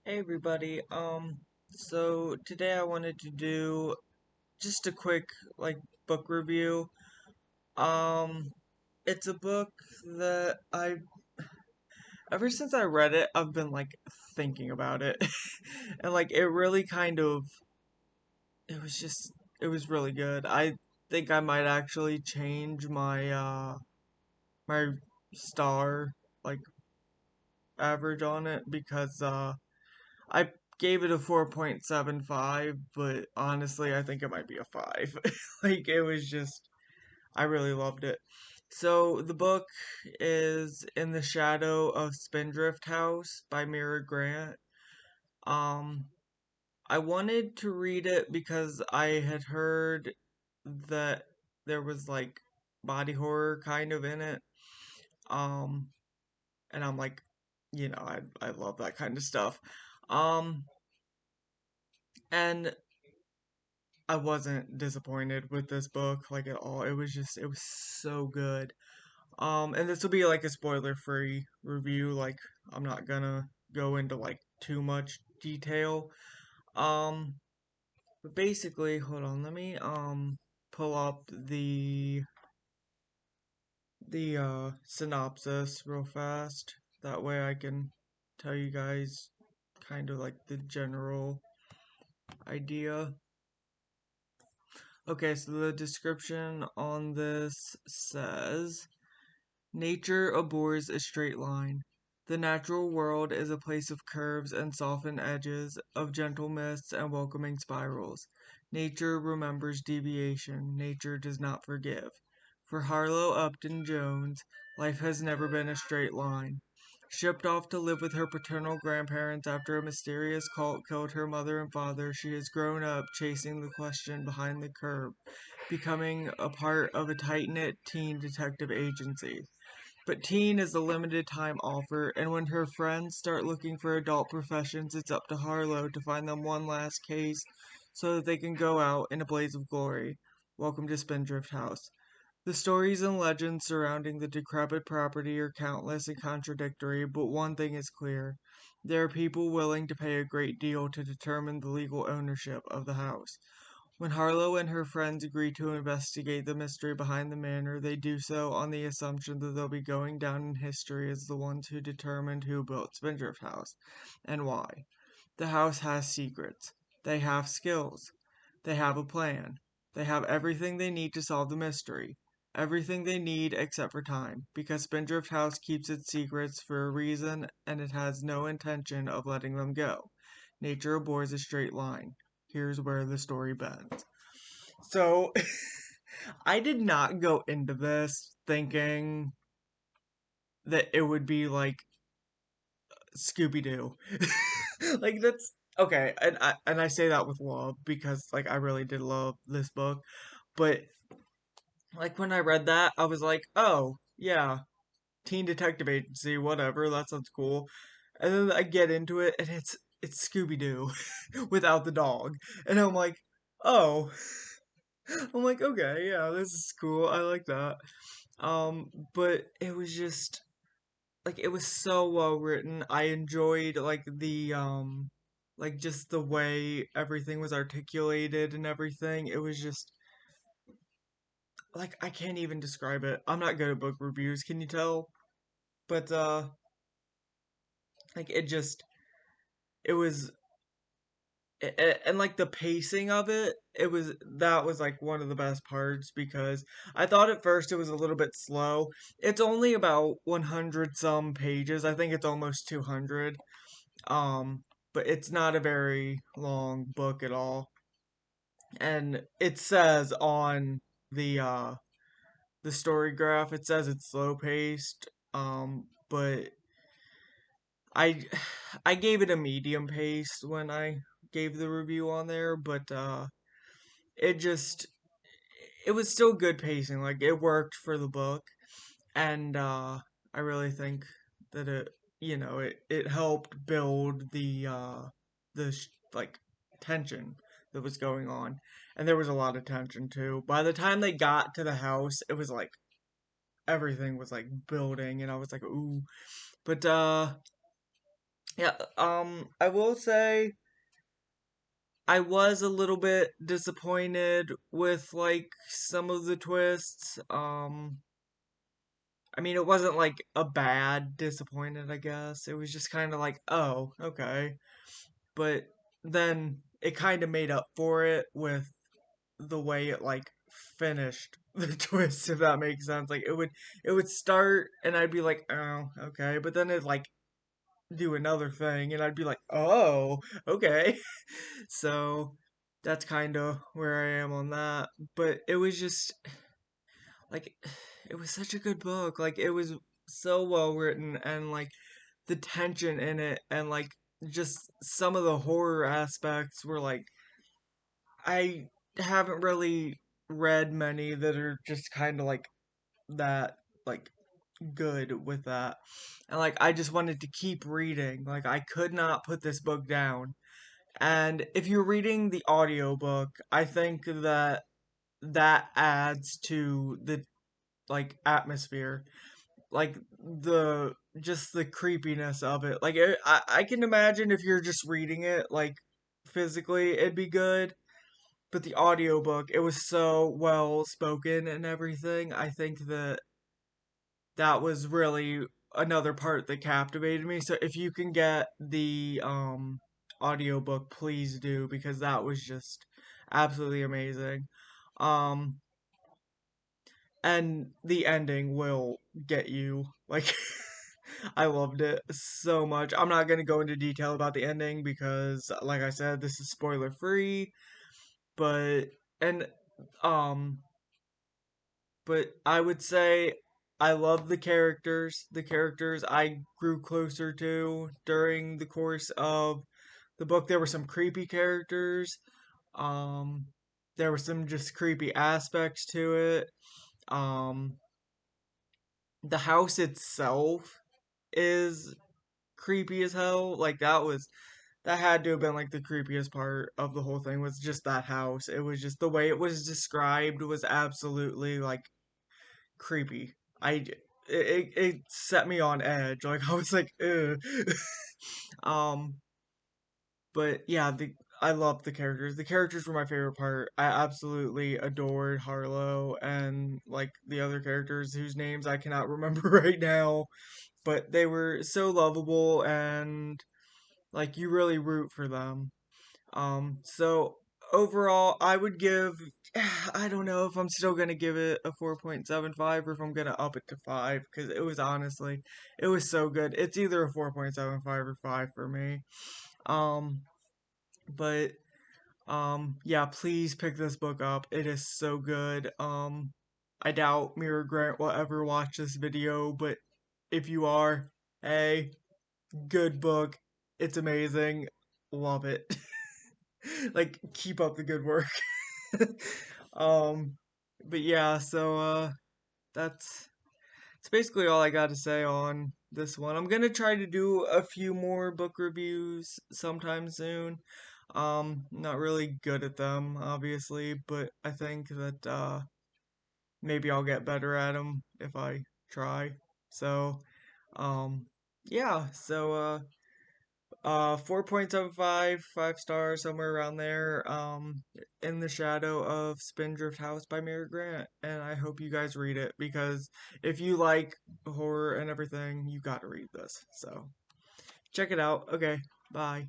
Hey everybody, so today I wanted to do just a quick like book review. Um it's a book that ever since I read it, I've been like thinking about it. And like it really it was just it was really good. I think I might actually change my star like average on it because I gave it a 4.75, but honestly, I think it might be a 5. Like, it was just, I really loved it. So, the book is In the Shadow of Spindrift House by Mira Grant. Um, I wanted to read it because I had heard that there was like body horror kind of in it. Um, and I'm like, I love that kind of stuff. Um, and I wasn't disappointed with this book like at all. It was so good. And this will be like a spoiler-free review. Like I'm not gonna go into like too much detail. Um, but basically, hold on, let me pull up the synopsis real fast. That way I can tell you guys kind of like the general idea. Okay, so the description on this says nature abhors a straight line. The natural world is a place of curves and softened edges, of gentle mists and welcoming spirals. Nature remembers deviation. Nature does not forgive. For Harlow Upton Jones, life has never been a straight line. Shipped off to live with her paternal grandparents after a mysterious cult killed her mother and father, she has grown up chasing the question behind the curve, becoming a part of a tight-knit teen detective agency. But teen is a limited time offer, and when her friends start looking for adult professions, it's up to Harlow to find them one last case so that they can go out in a blaze of glory. Welcome to Spindrift House. The stories and legends surrounding the decrepit property are countless and contradictory, but one thing is clear. There are people willing to pay a great deal to determine the legal ownership of the house. When Harlow and her friends agree to investigate the mystery behind the manor, they do so on the assumption that they'll be going down in history as the ones who determined who built Spindrift House and why. The house has secrets. They have skills. They have a plan. They have everything they need to solve the mystery. Everything they need except for time, because Spindrift House keeps its secrets for a reason and it has no intention of letting them go. Nature abhors a straight line. Here's where the story bends. So, I did not go into this thinking that it would be like Scooby Doo. Like that's okay, and I say that with love because like I really did love this book, but like when I read that, I was like, oh yeah, teen detective agency, whatever, that sounds cool. And then I get into it, and it's Scooby Doo without the dog, and I'm like, oh, I'm like, okay, yeah, this is cool. I like that. But it was just like it was so well written. I enjoyed like just the way everything was articulated and everything. It was just like I can't even describe it. I'm not good at book reviews, can you tell? But like it was and like the pacing of it, that was like one of the best parts because I thought at first it was a little bit slow. It's only about 100 some pages. I think it's almost 200. Um, but it's not a very long book at all. And it says on the story graph, it says it's slow paced. But I I gave it a medium pace when I gave the review on there, but it just it was still good pacing. Like it worked for the book, and I really think that it helped build like tension that was going on, and there was a lot of tension too. By the time they got to the house, it was like everything was like building, and I was like, ooh. But Yeah, I will say I was a little bit disappointed with like some of the twists. I mean, it wasn't like a bad disappointed, I guess. It was just kind of like, oh, okay. But then it kind of made up for it with the way it like finished the twist, if that makes sense. Like it would start and I'd be like, oh, okay. But then it like do another thing and I'd be like, oh, okay. So that's kind of where I am on that. But it was just like it was such a good book. Like it was so well written and like the tension in it and like just some of the horror aspects were like I haven't really read many that are just kind of like that like good with that. And like I just wanted to keep reading. Like I could not put this book down. And if you're reading the audiobook, I think that that adds to the like atmosphere, like the just the creepiness of it. Like I can imagine if you're just reading it like physically, it'd be good. But the audiobook, it was so well spoken and everything. I think that that was really another part that captivated me. So if you can get the audiobook, please do because that was just absolutely amazing. Um and the ending will get you. Like I loved it so much. I'm not going to go into detail about the ending because like I said, this is spoiler free, but and um but I would say I love the characters. The characters I grew closer to during the course of the book. There were some creepy characters. Um, there were some just creepy aspects to it. Um, the house itself is creepy as hell. Like that had to have been like the creepiest part of the whole thing was just that house. It was just the way it was described was absolutely like creepy. It set me on edge. Like I was like, ugh. um, but yeah, the I loved the characters. The characters were my favorite part. I absolutely adored Harlow and like the other characters whose names I cannot remember right now, but they were so lovable and like you really root for them. So overall, I would give. I don't know if I'm still gonna give it a 4.75 or if I'm gonna up it to 5 because it was honestly, it was so good. It's either a 4.75 or 5 for me. Um, but yeah, please pick this book up. It is so good. I doubt Mira Grant will ever watch this video, but if you are, hey, good book. It's amazing. Love it. Like keep up the good work. um but yeah, so that's basically all I got to say on this one. I'm gonna try to do a few more book reviews sometime soon. Not really good at them, obviously, but I think that maybe I'll get better at them if I try. So, um, yeah, so 4.75, 5 stars, somewhere around there. In the Shadow of Spindrift House by Mary Grant. And I hope you guys read it because if you like horror and everything, you gotta read this. So check it out. Okay, bye.